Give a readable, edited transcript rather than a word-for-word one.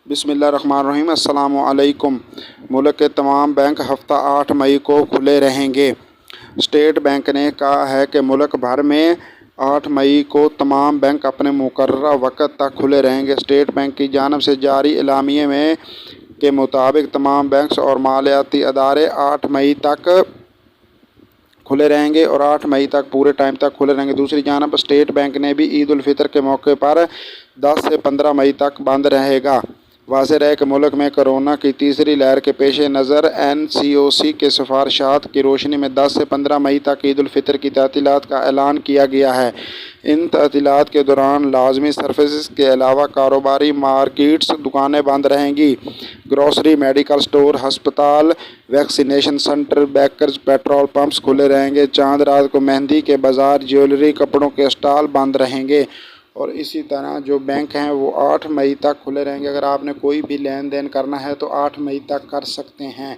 बिस्मिल्लाहिर्रहमानिर्रहीम। अस्सलामुअलैकुम। मुल्क के तमाम बैंक हफ्ता 8 मई को खुले रहेंगे। स्टेट बैंक ने कहा है कि मुल्क भर में 8 मई को तमाम बैंक अपने मुकर्रर वक़्त तक खुले रहेंगे। स्टेट बैंक की जानिब से जारी एलामिये में के मुताबिक तमाम बैंक और मालियाती अदारे 8 मई तक खुले रहेंगे और 8 मई तक पूरे टाइम तक खुले रहेंगे। दूसरी जानब स्टेट बैंक ने भी ईद उल फितर के मौके पर 10 से 15 मई तक बंद रहेगा। वाज़ेह रहे कि मुल्क में कोरोना की तीसरी लहर के पेश नज़र NCOC के सिफारिशात की रोशनी में 10 से 15 मई तक ईद उल फितर की तातीलात का ऐलान किया गया है। इन तातीलात के दौरान लाजमी सर्विसेज के अलावा कारोबारी मार्केट्स, दुकानें बंद रहेंगी। ग्रोसरी, मेडिकल स्टोर, हस्पताल, vaccination centre, bakers, petrol pumps खुले रहेंगे। चांद रात को मेहंदी के बाज़ार, ज्वेलरी, कपड़ों के स्टॉल बंद रहेंगे। और इसी तरह जो बैंक हैं वो 8 मई तक खुले रहेंगे। अगर आपने कोई भी लेन देन करना है तो 8 मई तक कर सकते हैं।